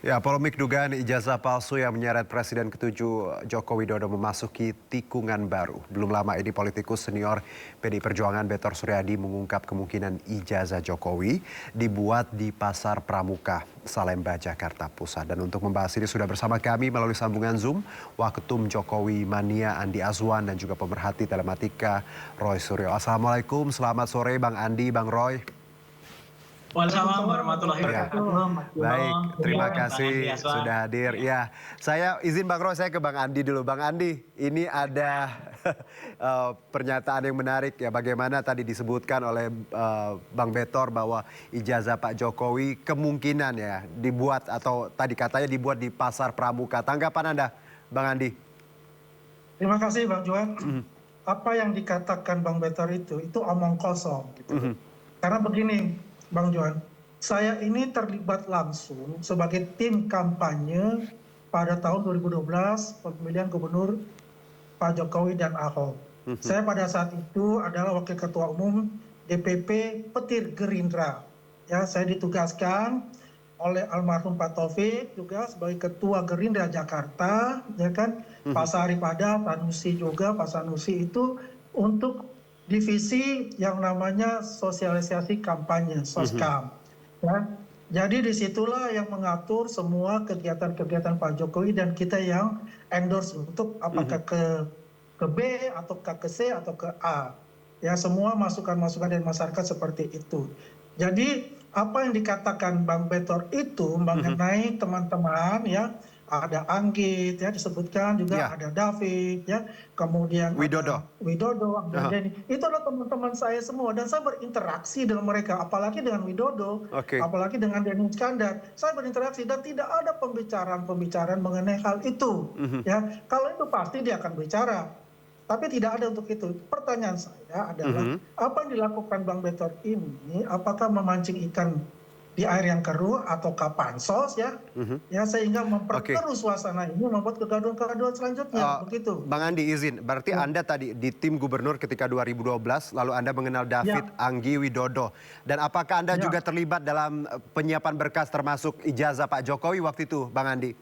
Ya, polemik dugaan ijazah palsu yang menyeret Presiden ke-7 Joko Widodo memasuki tikungan baru. Belum lama ini politikus senior PDI Perjuangan Betor Suryadi mengungkap kemungkinan ijazah Jokowi dibuat di Pasar Pramuka, Salemba, Jakarta Pusat. Dan untuk membahas ini sudah bersama kami melalui sambungan Zoom, Waketum Jokowi Mania Andi Azwan dan juga pemerhati telematika Roy Suryo. Assalamualaikum, selamat sore Bang Andi, Bang Roy. Waalaikumsalam warahmatullahi wabarakatuh. Baik, terima kasih sudah hadir. Ya, saya izin Bang Roy, saya ke Bang Andi dulu. Bang Andi, ini ada pernyataan yang menarik ya. Bagaimana tadi disebutkan oleh Bang Betor bahwa ijazah Pak Jokowi kemungkinan ya dibuat atau tadi katanya dibuat di Pasar Pramuka. Tanggapan Anda, Bang Andi? Terima kasih Bang Juan. Apa yang dikatakan Bang Betor itu omong kosong. Gitu. Karena begini, Bang Johan, saya ini terlibat langsung sebagai tim kampanye pada tahun 2012 pemilihan gubernur Pak Jokowi dan Ahok. Saya pada saat itu adalah wakil ketua umum DPP Petir Gerindra. Ya, saya ditugaskan oleh almarhum Pak Taufik juga sebagai ketua Gerindra Jakarta, ya kan, Pak Saripada, Sanusi juga, Pak Sanusi itu untuk divisi yang namanya sosialisasi kampanye, Soskam. Ya. Jadi disitulah yang mengatur semua kegiatan-kegiatan Pak Jokowi dan kita yang endorse untuk apakah ke B atau ke C atau ke A. Ya, semua masukan-masukan dari masyarakat seperti itu. Jadi apa yang dikatakan Bang Betor itu mengenai teman-teman ya, ada Anggit ya disebutkan juga, ada David ya, kemudian Widodo, ada Denny. Itu adalah teman-teman saya semua dan saya berinteraksi dengan mereka, apalagi dengan Widodo, apalagi dengan Denny Iskandar. Saya berinteraksi dan tidak ada pembicaraan mengenai hal itu. Ya, kalau itu pasti dia akan bicara. Tapi tidak ada untuk itu. Pertanyaan saya adalah apa yang dilakukan Bang Betor ini, apakah memancing ikan di air yang keruh atau kapansos ya, ya sehingga memperkeruh suasana ini, membuat kegaduhan-kegaduhan selanjutnya, begitu. Bang Andi izin, berarti Anda tadi di tim gubernur ketika 2012, lalu Anda mengenal David, Anggi, Widodo. Dan apakah Anda juga terlibat dalam penyiapan berkas termasuk ijazah Pak Jokowi waktu itu, Bang Andi?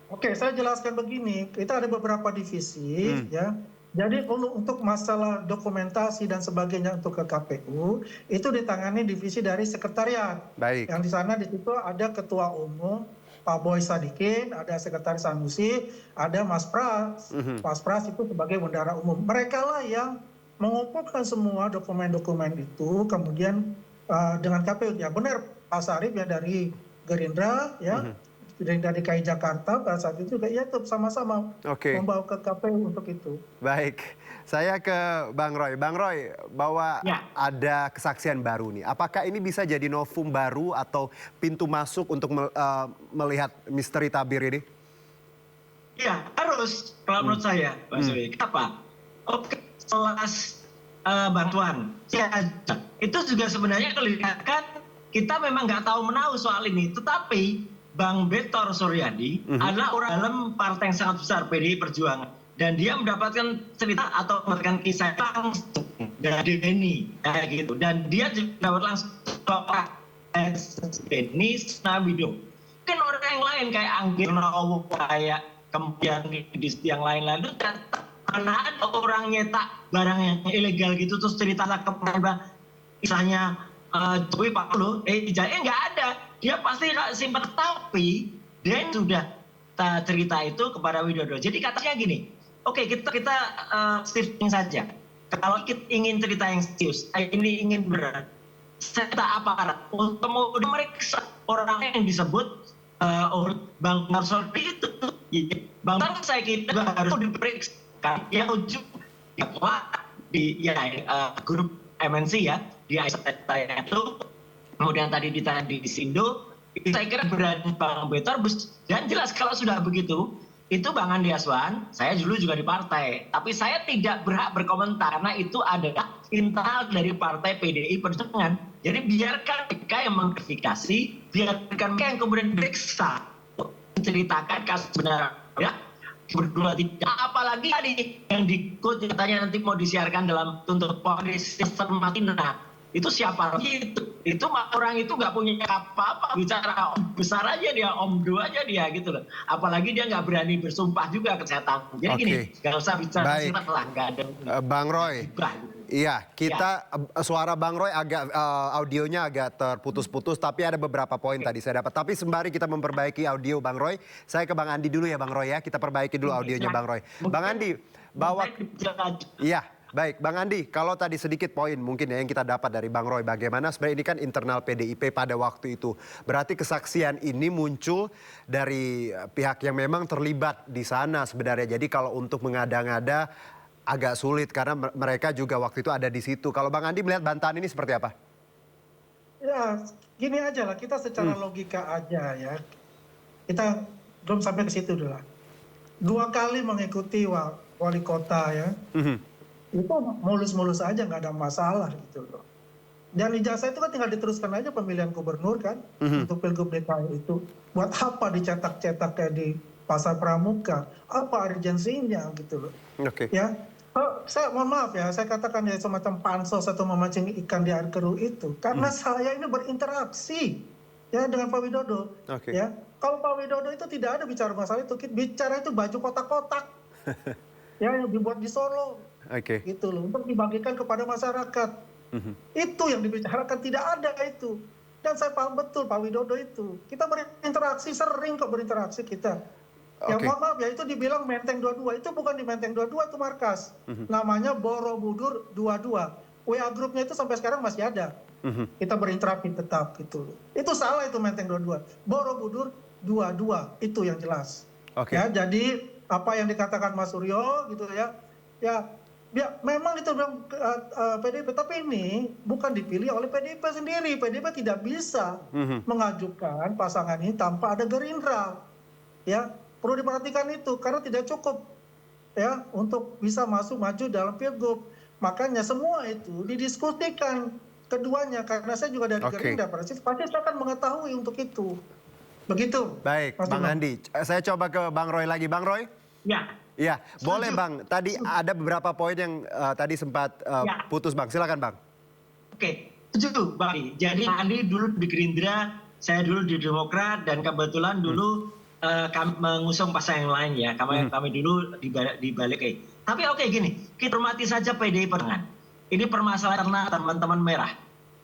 Oke, saya jelaskan begini, kita ada beberapa divisi ya. Jadi untuk masalah dokumentasi dan sebagainya untuk ke KPU itu ditangani divisi dari sekretariat. Baik. Yang di sana di situ ada ketua umum Pak Boy Sadikin, ada sekretaris Sanusi, ada Mas Pras. Mas Pras itu sebagai bendahara umum. Mereka lah yang mengumpulkan semua dokumen-dokumen itu, kemudian dengan KPU. Ya benar Pak Sarif ya dari Gerindra ya. Dari DKI Jakarta pada saat itu juga ya sama-sama membawa ke KPU untuk itu. Baik, saya ke Bang Roy. Bang Roy, bahwa ada kesaksian baru nih. Apakah ini bisa jadi novum baru atau pintu masuk untuk melihat misteri tabir ini? Iya, harus kalau menurut saya, Pak Suri. Kenapa? Oke, kelas bantuan. Ya, itu juga sebenarnya kelihatan kita memang nggak tahu menahu soal ini. Tetapi Bang Betor Suryadi adalah orang dalam partai yang sangat besar, PDI Perjuangan. Dan dia mendapatkan cerita atau mendapatkan kisah langsung dari Denny, kayak gitu. Dan dia juga dapat langsung Denny Widodo. Mungkin orang yang lain kayak Anggir Nowo, kayak kemudian di yang lain-lain itu karena ada orang nyetak barang yang ilegal gitu terus cerita kepada misalnya Jokowi Pak Lo, ijazahnya nggak ada. Dia pasti simpan, tapi dia sudah cerita itu kepada Widodo. Jadi katanya gini, oke, kita shifting saja. Kalau kita ingin cerita yang serius, ini ingin berat, serta aparat untuk kemudian meriksa orang yang disebut Bang Marsol itu. Bang Marsol saya kira harus diperiksa. Yang ujung di grup MNC ya, di saya itu. Kemudian tadi ditanya di Sindo, saya kira berani Bang Betor, dan jelas kalau sudah begitu, itu Bang Andi Azwan, saya dulu juga di partai. Tapi saya tidak berhak berkomentar, karena itu adalah internal dari partai PDI Perjuangan. Jadi biarkan mereka yang mengklarifikasi, biarkan mereka yang kemudian periksa, menceritakan kasus benar. Ya, berdua tidak, apalagi tadi yang dikut katanya nanti mau disiarkan dalam tuntut polisi Matina. Itu siapa lagi itu orang itu nggak punya apa-apa, bicara om besar aja dia, om do aja dia gitu loh. Apalagi dia nggak berani bersumpah juga ke setan. Jadi gini, nggak usah bicara silat lah, nggak ada. Bang Roy, iya kita suara Bang Roy agak audionya agak terputus-putus, tapi ada beberapa poin tadi saya dapat. Tapi sembari kita memperbaiki audio Bang Roy, saya ke Bang Andi dulu ya Bang Roy ya, kita perbaiki dulu audionya Bang Roy. Bang Andi, bahwa iya. Baik, Bang Andi, kalau tadi sedikit poin mungkin ya yang kita dapat dari Bang Roy, bagaimana sebenarnya ini kan internal PDIP pada waktu itu. Berarti kesaksian ini muncul dari pihak yang memang terlibat di sana sebenarnya. Jadi kalau untuk mengada-ngada agak sulit karena mereka juga waktu itu ada di situ. Kalau Bang Andi melihat bantahan ini seperti apa? Ya, gini aja lah, kita secara logika aja ya. Kita belum sampai ke situ dulu lah. 2 kali mengikuti wali kota ya. Itu mulus-mulus aja, nggak ada masalah gitu loh. Dan ijazah itu kan tinggal diteruskan aja pemilihan gubernur kan, untuk Pilgub DKI itu. Buat apa dicetak-cetak kayak di Pasar Pramuka? Apa urgensinya gitu loh. Ya, saya mohon maaf ya, saya katakan ya semacam pansos atau memancing ikan di air keruh itu. Karena saya ini berinteraksi ya dengan Pak Widodo. Ya, kalau Pak Widodo itu tidak ada bicara masalah itu, bicara itu baju kotak-kotak. Ya, yang dibuat di Solo. Gitu loh, untuk dibagikan kepada masyarakat. Itu yang dibicarakan, tidak ada itu. Dan saya paham betul Pak Widodo itu. Kita berinteraksi, sering kok berinteraksi kita. Ya mohon maaf ya, itu dibilang Menteng 22, itu bukan di Menteng 22 itu markas. Namanya Borobudur 22. WA grupnya itu sampai sekarang masih ada. Kita berinteraksi tetap gitu loh. Itu salah itu Menteng 22. Borobudur 22, itu yang jelas. Ya, jadi apa yang dikatakan Mas Suryo gitu ya memang itu PDIP, tapi ini bukan dipilih oleh PDIP sendiri. PDIP tidak bisa mengajukan pasangan ini tanpa ada Gerindra. Ya, perlu diperhatikan itu karena tidak cukup ya untuk bisa maju dalam Pilgub. Makanya semua itu didiskusikan keduanya, karena saya juga dari Gerindra, pasti saya akan mengetahui untuk itu. Begitu. Baik, Bang Andi. Saya coba ke Bang Roy lagi. Bang Roy? Ya. Iya, boleh Bang. Tadi ada beberapa poin yang tadi sempat putus Bang. Silakan Bang. Oke, setuju Bang. Jadi Andi dulu di Gerindra, saya dulu di Demokrat, dan kebetulan dulu kami mengusung pasangan yang lain ya. Kami dulu di balik. Tapi oke gini, kita hormati saja PDI Perjuangan. Ini permasalahan karena teman-teman merah,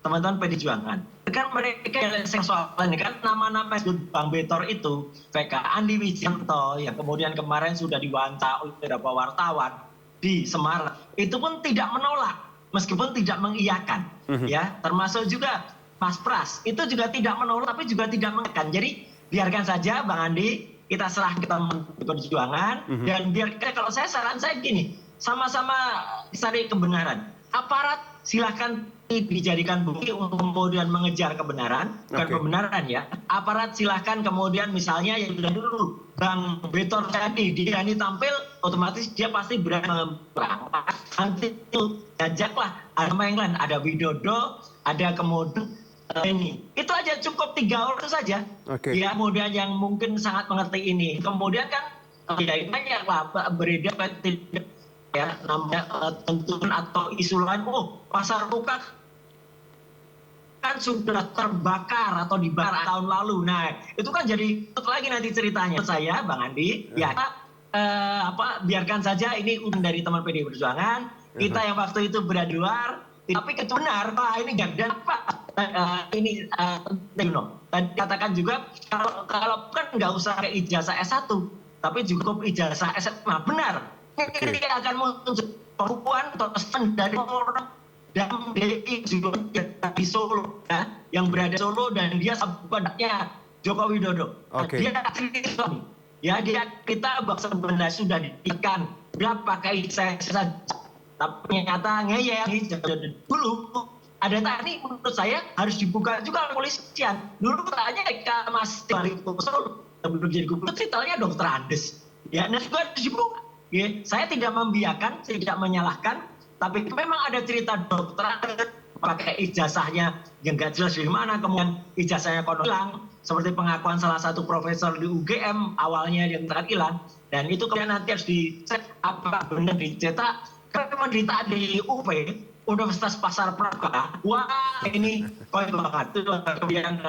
teman-teman PDI Perjuangan. Kan mereka yang soal ini kan nama-nama Bang Betor itu, VK Andi Wijanto yang kemudian kemarin sudah diwawancara oleh beberapa wartawan di Semarang, itu pun tidak menolak meskipun tidak mengiyakan, ya, termasuk juga Mas Pras itu juga tidak menolak tapi juga tidak mengiyakan. Jadi biarkan saja Bang Andi, kita serah ke teman perjuangan, dan biarkan, kalau saran saya gini, sama-sama cari kebenaran. Aparat silahkan dijadikan bukti untuk kemudian mengejar kebenaran, bukan kebenaran ya. Aparat silahkan kemudian misalnya yang sudah dulu Bang Betor tadi dia ini tampil, otomatis dia pasti berani berangkat. Nanti itu ajaklah ada yang lain, ada Widodo, ada kemudian ini. Itu aja cukup 3 orang itu saja. Ya, kemudian yang mungkin sangat mengerti ini. Kemudian kan ya banyak lah beredar tidak ya namanya tentuan atau isu lain, Pasar Pramuka kan sudah terbakar atau dibakar tahun lalu. Nah, itu kan jadi lagi nanti ceritanya. Saya Bang Andi, ya biarkan saja ini dari teman PDI Perjuangan. Kita yang waktu itu berada di luar, tapi benar, ini dan apa ini tadi katakan juga kalau kan nggak usah kayak ijazah S1, tapi cukup ijazah SMA. Benar. Ini akan muncul perempuan atau dari orang dan DI juga di Solo, ya, yang berada di Solo, dan dia sebenarnya Joko Widodo. Dia ya kita sebenarnya sudah diberikan berapa kayak saya, tapi ternyata ngeyel dulu. Ada tadi menurut saya harus dibuka juga kepolisian. Dulu katanya Mas balik ke Solo sebelum jadi gubernur, ceritanya Dokter Andes. Ya, nah juga harus dibuka. Ya, saya tidak membiarkan, tidak menyalahkan, tapi memang ada cerita dokter pakai ijazahnya yang nggak jelas dari mana, kemudian ijazahnya konon hilang, seperti pengakuan salah satu profesor di UGM awalnya yang terlihat hilang, dan itu kemudian nanti harus dicek apa benar dicetak. Karena memang di UP Universitas Pasar Pramuka, wah ini koi banget tuh kemudian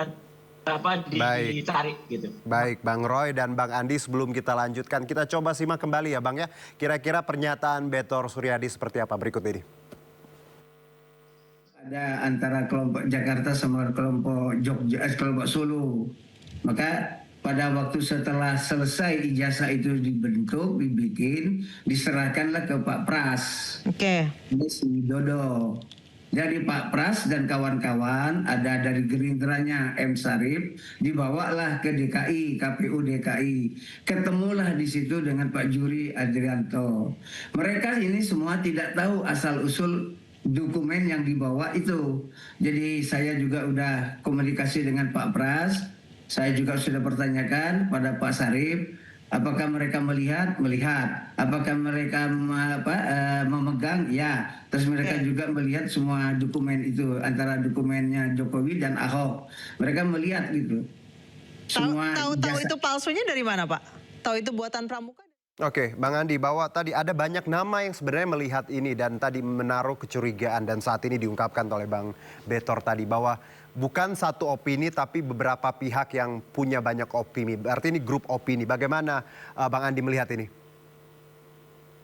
dicari gitu. Baik, Bang Roy dan Bang Andi, sebelum kita lanjutkan, kita coba simak kembali ya Bang ya. Kira-kira pernyataan Betor Suryadi seperti apa berikut ini? Ada antara kelompok Jakarta sama kelompok Jogja, kelompok Solo. Maka pada waktu setelah selesai ijazah itu dibentuk, dibikin, diserahkanlah ke Pak Pras. Oke. Si Widodo. Jadi Pak Pras dan kawan-kawan, ada dari Gerindranya M. Sarif, dibawalah ke DKI, KPU DKI. Ketemulah di situ dengan Pak Juri Adrianto. Mereka ini semua tidak tahu asal-usul dokumen yang dibawa itu. Jadi saya juga udah komunikasi dengan Pak Pras. Saya juga sudah pertanyakan pada Pak Sarif, apakah mereka melihat? Apakah mereka memegang? Ya. Terus mereka juga melihat semua dokumen itu, antara dokumennya Jokowi dan Ahok. Mereka melihat gitu. Tahu itu palsunya dari mana, Pak? Tahu itu buatan Pramuka? Oke, Bang Andi, bahwa tadi ada banyak nama yang sebenarnya melihat ini dan tadi menaruh kecurigaan dan saat ini diungkapkan oleh Bang Betor tadi bahwa bukan satu opini tapi beberapa pihak yang punya banyak opini. Berarti ini grup opini. Bagaimana Bang Andi melihat ini?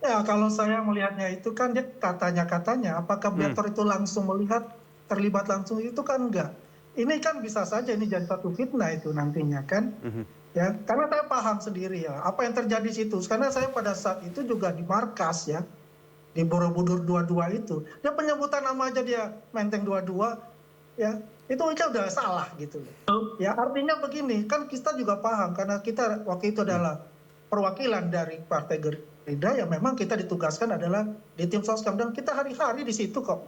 Ya, kalau saya melihatnya itu kan dia katanya, apakah Betor itu langsung melihat, terlibat langsung, itu kan enggak. Ini kan bisa saja ini jadi satu fitnah itu nantinya kan. Ya, karena saya paham sendiri ya apa yang terjadi di situ. Karena saya pada saat itu juga di markas ya, di Borobudur 22 itu. Dia penyebutan nama aja dia Menteng 22, ya itu aja udah salah gitu. Ya artinya begini, kan kita juga paham karena kita waktu itu adalah perwakilan dari Partai Gerindra, ya memang kita ditugaskan adalah di tim Soskam dan kita hari-hari di situ kok,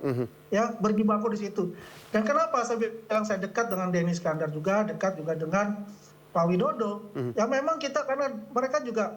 ya berjibaku di situ. Dan kenapa saya bilang saya dekat dengan Denny Iskandar juga, dekat juga dengan Pak Widodo, ya memang kita karena mereka juga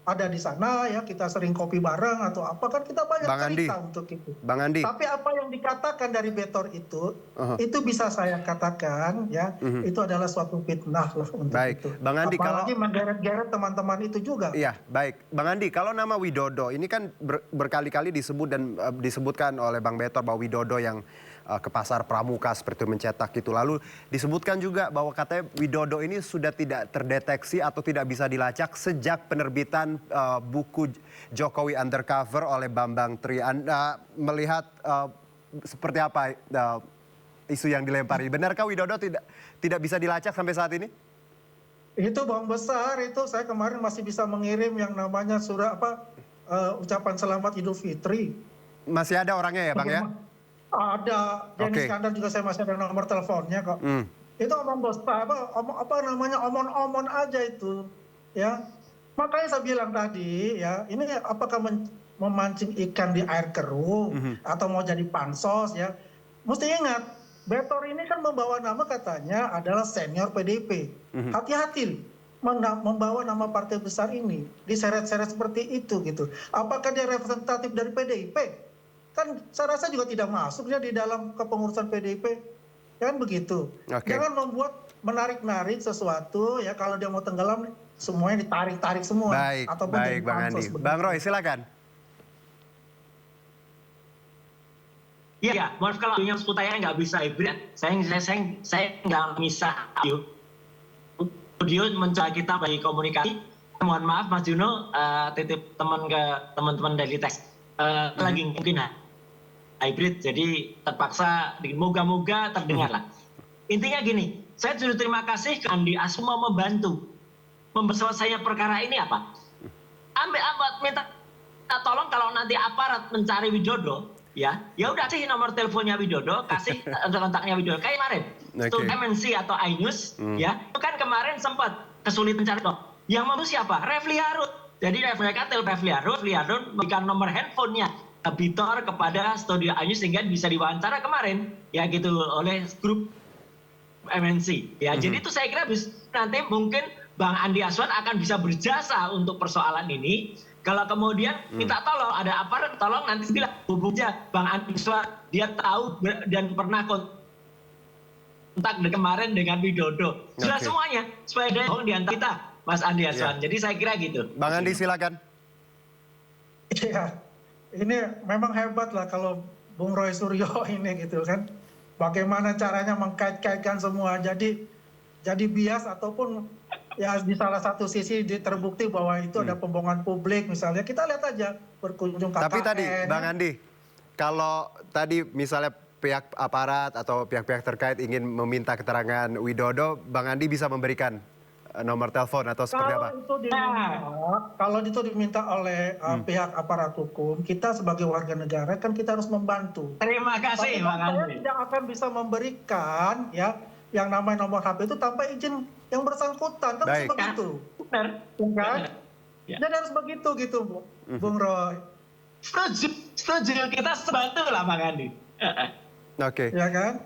ada di sana ya, kita sering kopi bareng atau apa kan kita banyak cerita untuk itu. Bang Andi. Tapi apa yang dikatakan dari Betor itu bisa saya katakan ya, itu adalah suatu fitnah lah untuk baik. itu. Bang Andi, apalagi menggeret-geret teman-teman itu juga. Iya, baik. Bang Andi, kalau nama Widodo ini kan berkali-kali disebut dan disebutkan oleh Bang Betor bahwa Widodo yang ke pasar Pramuka seperti mencetak itu. Lalu disebutkan juga bahwa katanya Widodo ini sudah tidak terdeteksi atau tidak bisa dilacak sejak penerbitan buku Jokowi Undercover oleh Bambang Tri. Anda melihat seperti apa isu yang dilempari? Benarkah Widodo tidak bisa dilacak sampai saat ini? Itu bohong besar itu. Saya kemarin masih bisa mengirim yang namanya ucapan selamat Idul Fitri. Masih ada orangnya ya, Bang ya? Ada, Denny Iskandar juga saya masih ada nomor teleponnya kok. Itu omong besar, omon-omon aja itu, ya. Makanya saya bilang tadi, ya, ini apakah memancing ikan di air keruh atau mau jadi pansos, ya. Mesti ingat, Betor ini kan membawa nama katanya adalah senior PDIP. Hati-hati membawa nama partai besar ini diseret-seret seperti itu gitu. Apakah dia representatif dari PDIP? Kan saya rasa juga tidak masuk dia di dalam kepengurusan PDIP, kan begitu. Jangan membuat menarik-narik sesuatu ya, kalau dia mau tenggelam semuanya ditarik-tarik semua. Baik Bang Andi. Bang Roy silakan. Iya, maaf kalau yang seputanya nggak bisa hibrid. Saya nggak bisa audio mencoba kita bagi komunikasi. Mohon maaf Mas Juno, titip teman ke teman-teman dari tes. Lagi mungkin hybrid, jadi terpaksa moga-moga terdengar lah. Intinya gini, saya justru terima kasih ke Andi Asma membantu selesainya perkara ini apa? Minta tolong kalau nanti aparat mencari Widodo, ya udah kasih nomor teleponnya Widodo, kasih kontaknya Widodo. Kayak kemarin, itu MNC atau iNews, ya itu kan kemarin sempat kesulitan cari. Yang mau siapa? Refli Harun. Jadi mereka telepon Refli Harun memberikan nomor handphonenya Betor kepada studio iNews sehingga bisa diwawancara kemarin ya gitu oleh grup MNC ya. Jadi itu saya kira nanti mungkin Bang Andi Aswan akan bisa berjasa untuk persoalan ini. Kalau kemudian minta tolong ada aparat tolong nanti bilang hubungnya Bang Andi Aswan, dia tahu dan pernah kontak kemarin dengan Widodo. Sudah semuanya supaya dia bohong di antara kita Mas Andi Aswan. Jadi saya kira gitu. Bang Andi silakan. Iya. Ini memang hebat lah kalau Bung Roy Suryo ini gitu kan. Bagaimana caranya mengkait-kaitkan semua. Jadi bias ataupun ya di salah satu sisi terbukti bahwa itu ada pembohongan publik misalnya. Kita lihat aja berkunjung KKN. Tapi tadi Bang Andi, kalau tadi misalnya pihak aparat atau pihak-pihak terkait ingin meminta keterangan Widodo, Bang Andi bisa memberikan nomor telepon atau seperti apa? Kalau itu diminta oleh pihak aparat hukum, kita sebagai warga negara kan kita harus membantu. Terima kasih Bang Saya Andi. tidak akan bisa memberikan ya yang namanya nomor HP itu tanpa izin yang bersangkutan. Kan harus Baik. begitu. Benar. Kan? Ya. Dan harus begitu gitu, Bung Roy. Setuju. Kita sebantu lah Bang Andi. Oke, Ya kan?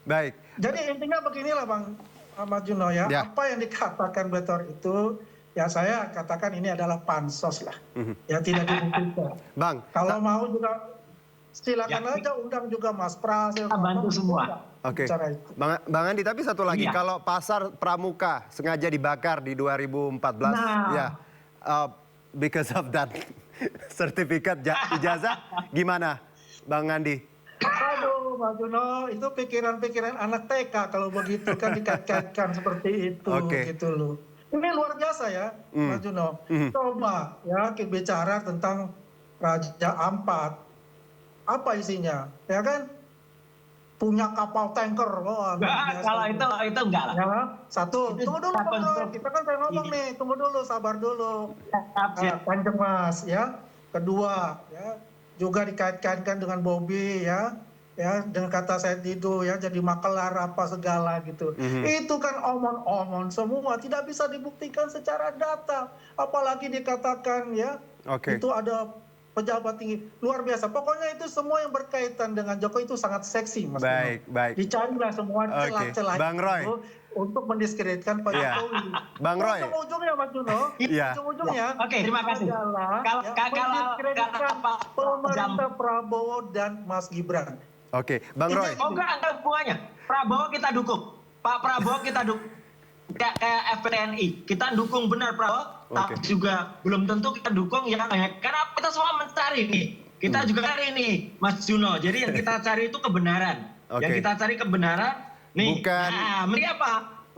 baik. Jadi intinya beginilah Bang Ahmad Juno ya. Ya. Apa yang dikatakan Betor itu ya saya katakan ini adalah pansos lah. Ya tidak dibuktikan. Bang, Kalau mau juga silakan Ya. aja undang juga Mas Pras. Kita bantu semua. Oke, Bicara itu. Bang Andi, tapi satu lagi, Iya. kalau pasar Pramuka sengaja dibakar di 2014, Nah. ya, because of that sertifikat ijazah, gimana, Bang Andi? Aduh, Pak Juno, itu pikiran-pikiran anak TK kalau begitu kan dikait-kaitkan seperti itu, Oke. gitu loh. Ini luar biasa ya, Pak Juno. Coba ya kita bicara tentang Raja Ampat. Apa isinya? Ya kan? Punya kapal tanker. Wah, Enggak, kalau itu enggak lah. Ya, satu, Itu tunggu dulu Pak Juno. konstruksi. Kita kan saya ngomong Ini. nih, tunggu dulu, sabar dulu. Siap. Panjang Mas ya. Kedua ya juga dikait-kaitkan dengan Bobby ya dengan kata Said Didu ya jadi makelar apa segala gitu. Itu kan omong-omong semua tidak bisa dibuktikan secara data. Apalagi dikatakan ya Oke. itu ada pejabat tinggi luar biasa. Pokoknya itu semua yang berkaitan dengan Jokowi itu sangat seksi Mas. Baik, Bimo. baik. Dicarilah semua Oke. celah-celah Bang Roy. itu untuk mendiskreditkan Pak Iya. Jokowi. Bang Roy. Ujung-ujungnya Mas Juno, Iya. ujung-ujungnya Oke, terima kasih. adalah Kalau mendiskreditkan Pak pemerintah Prabowo dan Mas Gibran. Oke, Bang Roy. Oh enggak hubungannya. Prabowo kita dukung. Pak Prabowo kita dukung. Kayak FPTNI, kita dukung benar Prabowo, tapi Oke. juga belum tentu kita dukung ya karena kita semua mencari nih. Kita juga cari nih, Mas Juno. Jadi yang kita cari itu kebenaran. Oke. Yang kita cari kebenaran nih. Bukan. Nah, ini apa?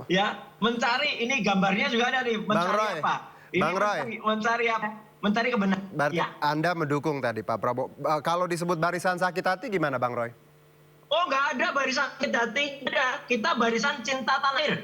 Ya, mencari ini gambarnya juga ada nih. Mencari Bang Roy. apa? Ini Bang Roy. mencari apa? Mencari kebenaran. Berarti Ya. Anda mendukung tadi Pak Prabowo. Kalau disebut barisan sakit hati gimana Bang Roy? Oh nggak ada barisan sakit hati, ada. Kita barisan cinta tanah air.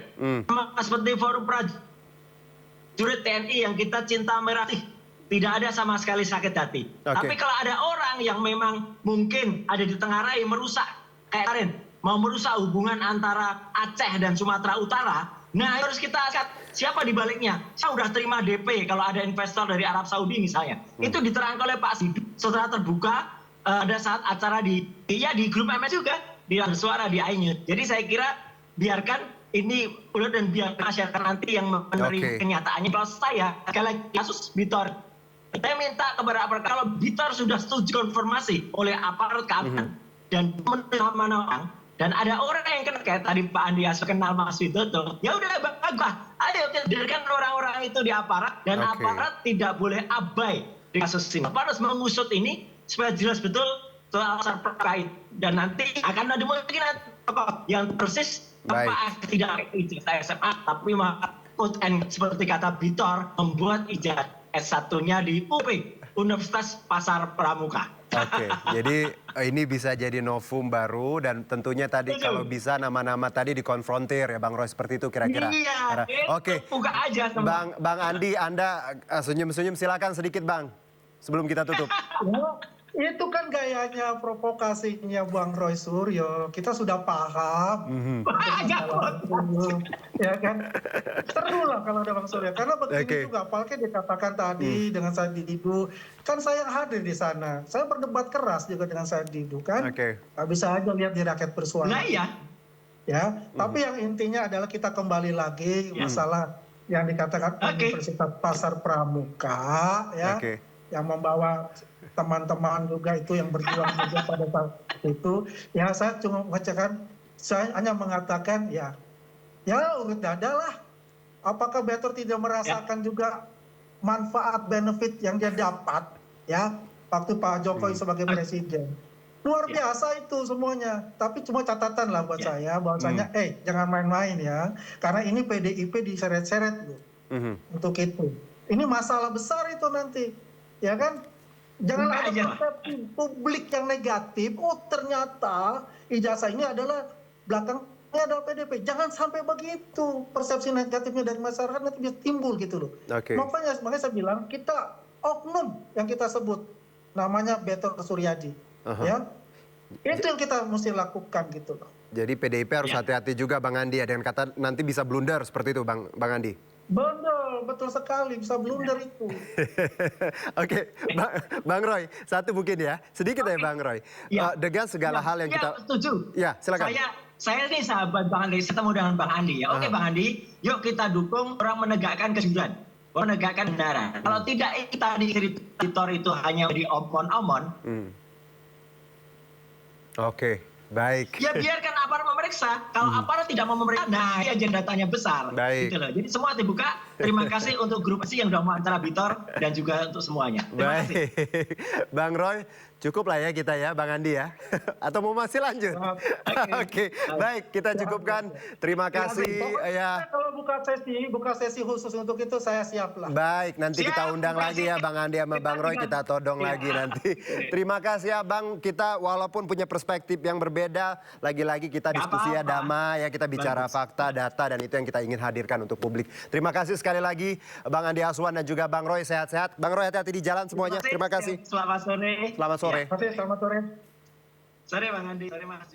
Sama seperti forum prajurit TNI yang kita cinta merah putih. Tidak ada sama sekali sakit hati. Oke. Tapi kalau ada orang yang memang mungkin ada di tengah rai merusak, kayak kemarin, mau merusak hubungan antara Aceh dan Sumatera Utara, nah harus kita lihat siapa di baliknya. Saya udah terima DP kalau ada investor dari Arab Saudi misalnya. Itu diterangkan oleh Pak Sidu setelah terbuka pada saat acara di grup MS juga di Suara di iNews. Jadi saya kira biarkan ini udah dan biar masyarakat nanti yang menerima Oke. kenyataannya. Kalau saya sekali lagi kasus Bitor, saya minta kepada aparat kalau Bitor sudah setuju konfirmasi oleh aparat keamanan dan menerima orang dan ada orang yang kena kayak tadi Pak Andi Aso kenal Mas Widodo, ya udah bagus. Ayo kita biarkan orang-orang itu di aparat dan Oke. aparat tidak boleh abai di kasus ini. Aparat harus mengusut ini supaya jelas betul soal terkait dan nanti akan ada mungkin yang persis Baik. apa tidak ijazah SMA tapi quote and seperti kata Bitor membuat ijazah S1-nya di UP Universitas Pasar Pramuka. Oke, jadi ini bisa jadi novum baru dan tentunya tadi Betul. kalau bisa nama-nama tadi dikonfrontir ya Bang Roy seperti itu kira-kira. Iya, Oke, buka aja semua. Bang Andi, Anda senyum-senyum silakan sedikit Bang sebelum kita tutup. Ya, itu kan gayanya provokasinya Bang Roy Suryo. Kita sudah paham. Ya kan? Seru lah kalau ada Bang Suryo. Karena begini Oke. juga, apalagi dikatakan tadi dengan Said Didu. Kan saya yang hadir di sana. Saya berdebat keras juga dengan Said Didu kan. Oke. Nggak bisa aja lihat di rakyat bersuara. Nah iya. Ya, tapi yang intinya adalah kita kembali lagi masalah yang dikatakan Universitas Pasar Pramuka ya. Oke. Yang membawa teman-teman juga itu yang berjuang juga pada saat itu. Ya saya cuma saya hanya mengatakan ya urut dada lah. Apakah Betor tidak merasakan juga manfaat benefit yang dia dapat ya waktu Pak Jokowi sebagai presiden. Luar biasa itu semuanya. Tapi cuma catatan lah buat saya, bahwasanya jangan main-main ya. Karena ini PDIP diseret-seret loh. Untuk itu. Ini masalah besar itu nanti. Ya kan? Jangan ada persepsi publik yang negatif. Oh ternyata ijazah ini adalah belakangnya adalah PDIP. Jangan sampai begitu. Persepsi negatifnya dari masyarakat nanti bisa timbul gitu loh. Makanya saya bilang kita oknum yang kita sebut. Namanya Betor Suryadi. Ya, itu yang kita mesti lakukan gitu loh. Jadi PDIP harus hati-hati juga Bang Andi ya, dengan kata nanti bisa blunder seperti itu Bang Andi. Betul sekali bisa blunder itu. Oke, Bang Roy, satu mungkin ya, sedikit ya Bang Roy. Dengan segala hal yang kita setuju. Ya, silakan. Saya ini sahabat Bang Andi, ketemu dengan Bang Andi ya. Oke Bang Andi, yuk kita dukung orang menegakkan kejujuran, menegakkan kebenaran. Kalau tidak kita di editor itu hanya di omon-omon. Oke, baik. Ya biarkan aparat memeriksa. Kalau aparat tidak mau memeriksa, nah ini agenda tanya besar. Baik. Gitu loh. Jadi semua dibuka. Terima kasih untuk grup yang sudah mewawancara Bitor dan juga untuk semuanya. Terima kasih. Bang Roy, cukup lah ya kita ya, Bang Andi ya. Atau mau masih lanjut? Oke, baik kita cukupkan. Terima kasih. Ya. Kalau buka sesi khusus untuk itu saya siap lah. Baik, nanti kita undang lagi ya Bang Andi sama Bang Roy, kita todong lagi nanti. Terima kasih ya Bang, kita walaupun punya perspektif yang berbeda, lagi-lagi kita diskusi ya damai ya, kita bicara fakta, data, dan itu yang kita ingin hadirkan untuk publik. Terima kasih sekali lagi Bang Andi Aswan dan juga Bang Roy, sehat-sehat. Bang Roy hati-hati di jalan semuanya, terima kasih. Selamat sore. Selamat sore. Selamat sore. Sore Bang Andi, sore Mas.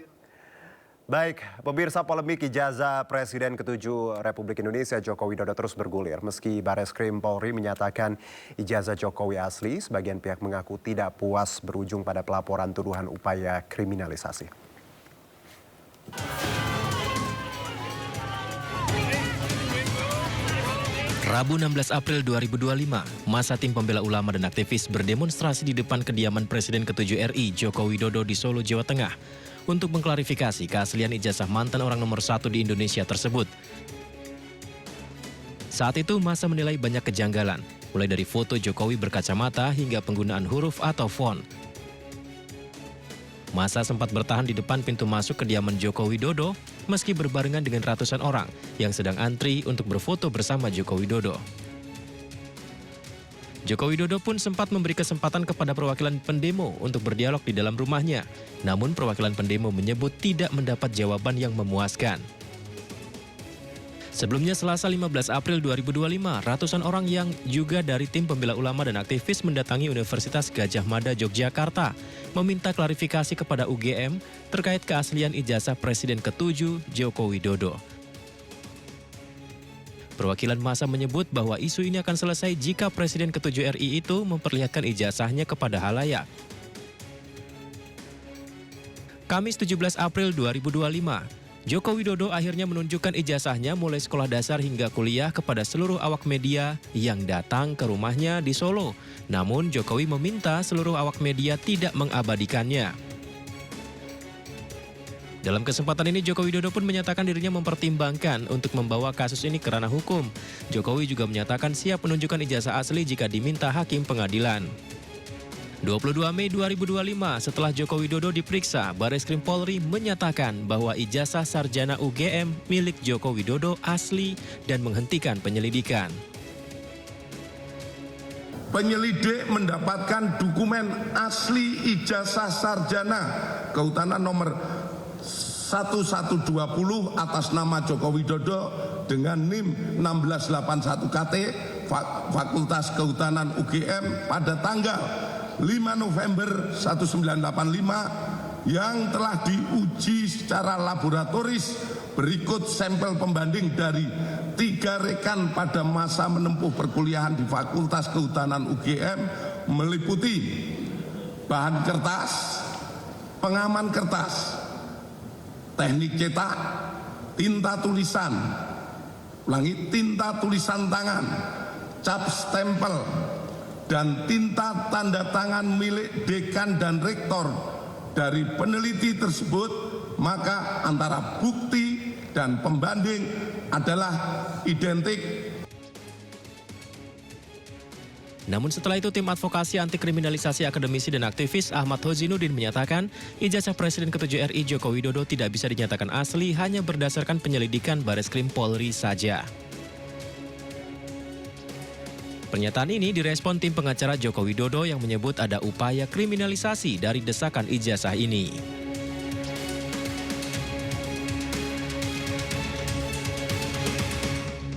Baik, pemirsa, polemik ijazah Presiden ke-7 Republik Indonesia Joko Widodo terus bergulir. Meski Bareskrim Polri menyatakan ijazah Jokowi asli, sebagian pihak mengaku tidak puas berujung pada pelaporan tuduhan upaya kriminalisasi. Rabu 16 April 2025, masa tim pembela ulama dan aktivis berdemonstrasi di depan kediaman Presiden ke-7 RI Joko Widodo di Solo, Jawa Tengah untuk mengklarifikasi keaslian ijazah mantan orang nomor 1 di Indonesia tersebut. Saat itu masa menilai banyak kejanggalan, mulai dari foto Jokowi berkacamata hingga penggunaan huruf atau font. Masa sempat bertahan di depan pintu masuk kediaman Joko Widodo meski berbarengan dengan ratusan orang yang sedang antri untuk berfoto bersama Joko Widodo. Joko Widodo pun sempat memberi kesempatan kepada perwakilan pendemo untuk berdialog di dalam rumahnya. Namun perwakilan pendemo menyebut tidak mendapat jawaban yang memuaskan. Sebelumnya Selasa 15 April 2025, ratusan orang yang juga dari tim pembela ulama dan aktivis mendatangi Universitas Gadjah Mada Yogyakarta meminta klarifikasi kepada UGM terkait keaslian ijazah Presiden ke-7 Joko Widodo. Perwakilan massa menyebut bahwa isu ini akan selesai jika Presiden ke-7 RI itu memperlihatkan ijazahnya kepada halayak. Kamis 17 April 2025, Joko Widodo akhirnya menunjukkan ijazahnya mulai sekolah dasar hingga kuliah kepada seluruh awak media yang datang ke rumahnya di Solo. Namun Jokowi meminta seluruh awak media tidak mengabadikannya. Dalam kesempatan ini Joko Widodo pun menyatakan dirinya mempertimbangkan untuk membawa kasus ini ke ranah hukum. Jokowi juga menyatakan siap menunjukkan ijazah asli jika diminta hakim pengadilan. 22 Mei 2025, setelah Joko Widodo diperiksa, Bareskrim Polri menyatakan bahwa ijazah sarjana UGM milik Joko Widodo asli dan menghentikan penyelidikan. Penyelidik mendapatkan dokumen asli ijazah sarjana kehutanan nomor 1120 atas nama Joko Widodo dengan NIM 1681 KT Fakultas Kehutanan UGM pada tanggal 5 November 1985 yang telah diuji secara laboratoris. Berikut sampel pembanding dari 3 rekan pada masa menempuh perkuliahan di Fakultas Kehutanan UGM meliputi bahan kertas, pengaman kertas, teknik cetak, tinta tulisan, tinta tulisan tangan, cap stempel, dan tinta tanda tangan milik dekan dan rektor dari peneliti tersebut, maka antara bukti dan pembanding adalah identik. Namun setelah itu tim advokasi anti kriminalisasi akademisi dan aktivis Ahmad Hozinuddin menyatakan ijazah Presiden ke-7 RI Joko Widodo tidak bisa dinyatakan asli hanya berdasarkan penyelidikan Bareskrim Polri saja. Pernyataan ini direspon tim pengacara Joko Widodo yang menyebut ada upaya kriminalisasi dari desakan ijazah ini.